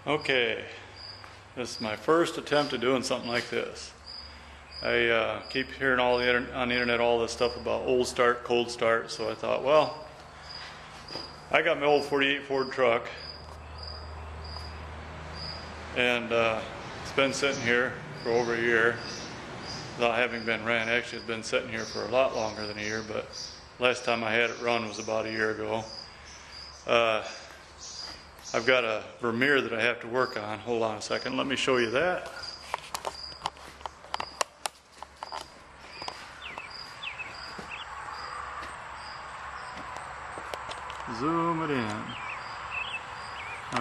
Okay, this is my first attempt at doing something like this. I keep hearing on the internet all this stuff about old start, cold start, so I thought, well, I got my old 48 Ford truck, and it's been sitting here for over a year without having been ran. Actually, it's been sitting here for a lot longer than a year, but last time I had it run was about a year ago. I've got a Vermeer that I have to work on. Hold on a second, let me show you that. Zoom it in.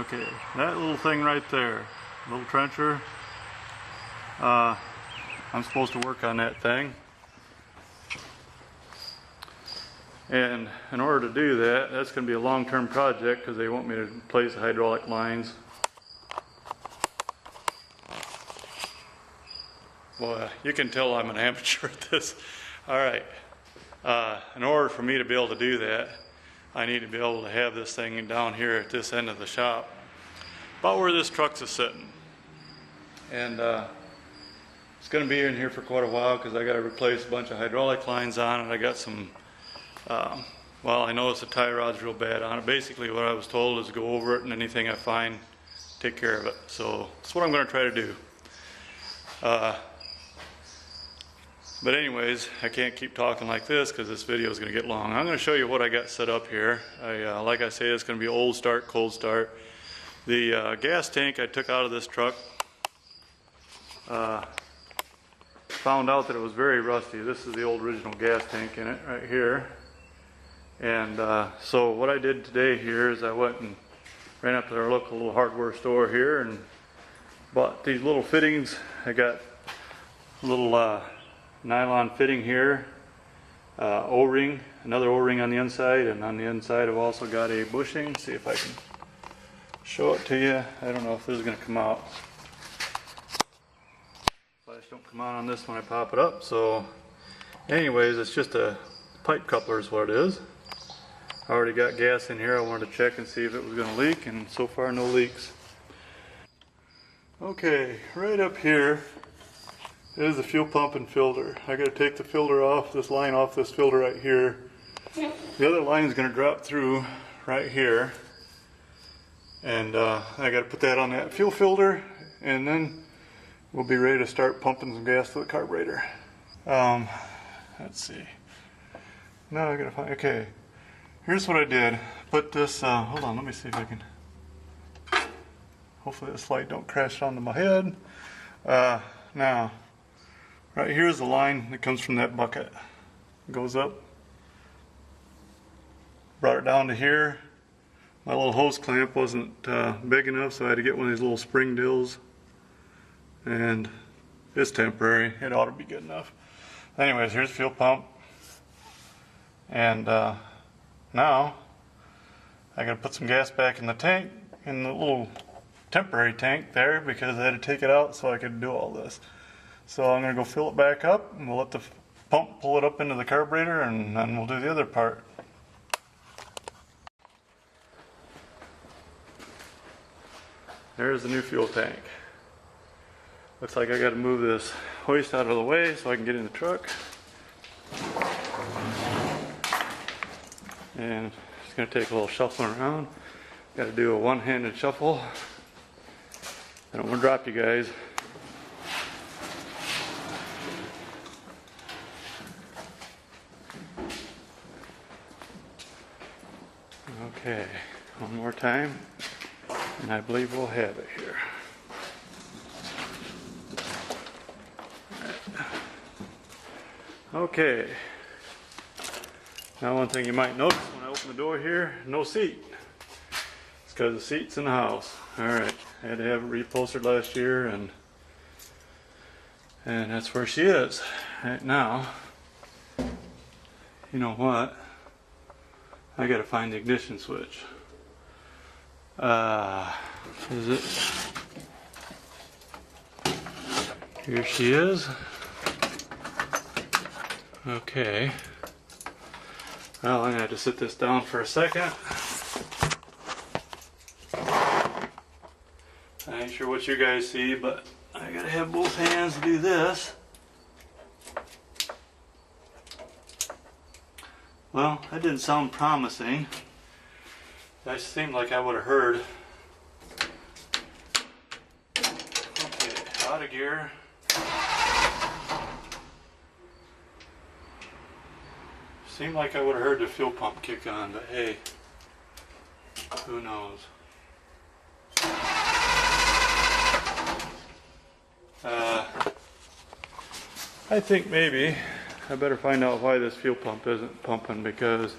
Okay, that little thing right there, little trencher. I'm supposed to work on that thing. And in order to do that, that's going to be a long-term project because they want me to place hydraulic lines. Well, you can tell I'm an amateur at this. All right. In order for me to be able to do that, I need to be able to have this thing down here at this end of the shop, about where this truck's is sitting. And it's going to be in here for quite a while because I got to replace a bunch of hydraulic lines on it. I got some well, I noticed the tie rod's real bad on it. Basically what I was told is go over it, and anything I find, take care of it. So that's what I'm going to try to do. But anyways, I can't keep talking like this because this video is going to get long. I'm going to show you what I got set up here. Like I say, it's going to be old start, cold start. The gas tank I took out of this truck, found out that it was very rusty. This is the old original gas tank in it right here. And so what I did today here is I went and ran up to our local little hardware store here and bought these little fittings. I got a little nylon fitting here, O-ring, another O-ring on the inside, and on the inside I've also got a bushing. See if I can show it to you. I don't know if this is going to come out. Flash don't come on this when I pop it up. So anyways, it's just a pipe coupler is what it is. I already got gas in here. I wanted to check and see if it was going to leak, and so far no leaks. Okay, right up here is the fuel pump and filter. I got to take the filter off, this line off this filter right here. The other line is going to drop through right here, and I got to put that on that fuel filter, and then we'll be ready to start pumping some gas to the carburetor. Let's see. Now I gotta find, okay, here's what I did. Put this, hold on, let me see if I can, hopefully this light don't crash onto my head. Now, right here's the line that comes from that bucket. It goes up, brought it down to here. My little hose clamp wasn't big enough, so I had to get one of these little spring dills. And it's temporary, it ought to be good enough. Anyways, here's the fuel pump. And now I gotta put some gas back in the tank, in the little temporary tank there, because I had to take it out so I could do all this. So I'm gonna go fill it back up, and we'll let the pump pull it up into the carburetor, and then we'll do the other part. There's the new fuel tank. Looks like I gotta move this hoist out of the way so I can get in the truck. And it's going to take a little shuffling around. Got to do a one-handed shuffle. I don't want to drop you guys. Okay, one more time, and I believe we'll have it here. Okay. Now one thing you might notice when I open the door here, no seat. It's because the seat's in the house. Alright, I had to have it reupholstered last year, and that's where she is. Right now, you know what? I gotta find the ignition switch. Is it? Here she is. Okay. Well, I'm going to have to sit this down for a second. sure what you guys see, but I gotta have both hands to do this. Well, that didn't sound promising. That seemed like I would have heard. Okay, out of gear. Seemed like I would have heard the fuel pump kick on, but hey, who knows? I think maybe I better find out why this fuel pump isn't pumping, because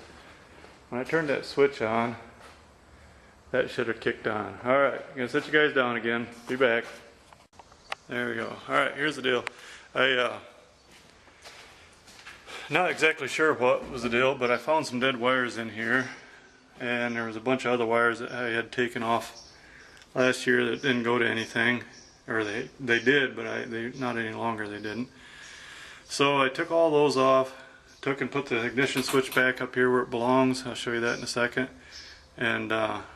when I turned that switch on, that should have kicked on. Alright, I'm going to sit you guys down again. Be back. There we go. Alright, here's the deal. Not exactly sure what was the deal, but I found some dead wires in here, and there was a bunch of other wires that I had taken off last year that didn't go to anything, or they did, but they not any longer. They didn't. So I took all those off, took and put the ignition switch back up here where it belongs. I'll show you that in a second, and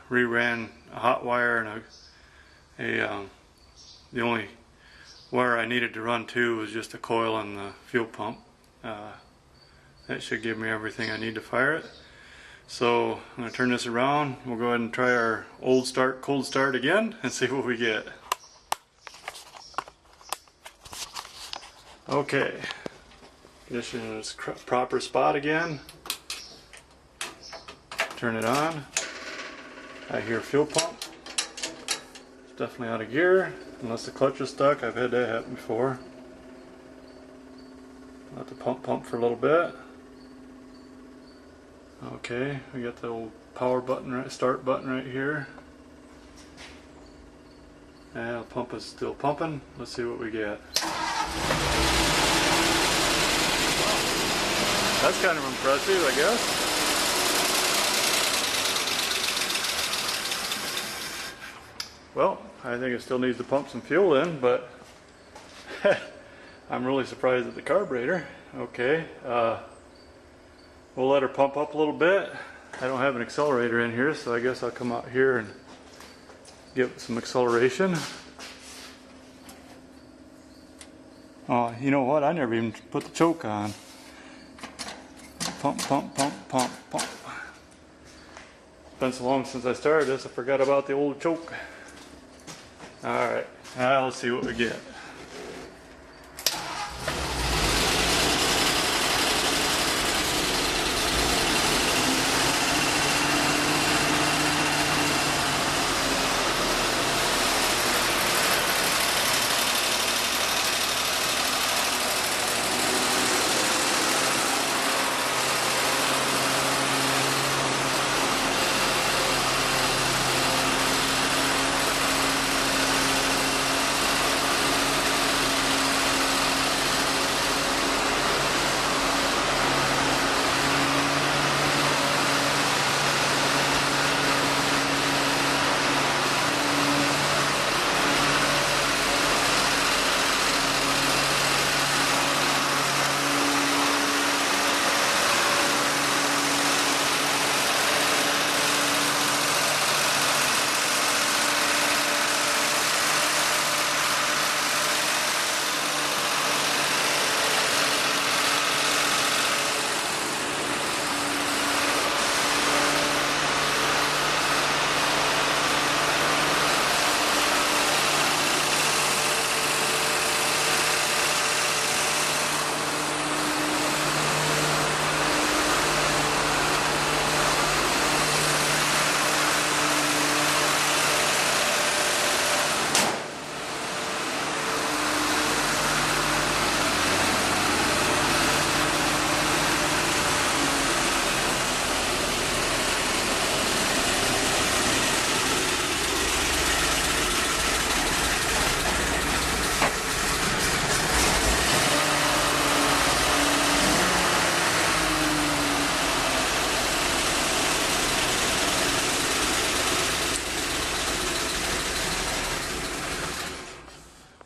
reran a hot wire and the only wire I needed to run to was just a coil and the fuel pump. That should give me everything I need to fire it. So I'm going to turn this around. We'll go ahead and try our old start, cold start again and see what we get. Okay, ignition in its proper spot again. Turn it on. I hear fuel pump. It's definitely out of gear, unless the clutch is stuck. I've had that happen before. Let the pump for a little bit. Okay, we got the old power button, right, start button right here. And the pump is still pumping. Let's see what we get. That's kind of impressive, I guess. Well, I think it still needs to pump some fuel in, but I'm really surprised at the carburetor. Okay, we'll let her pump up a little bit. I don't have an accelerator in here, so I guess I'll come out here and give it some acceleration. Oh, you know what? I never even put the choke on. Pump, pump, pump, pump, pump. It's been so long since I started this, I forgot about the old choke. Alright, now let's see what we get.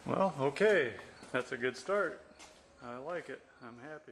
Well, okay, that's a good start. I like it. I'm happy.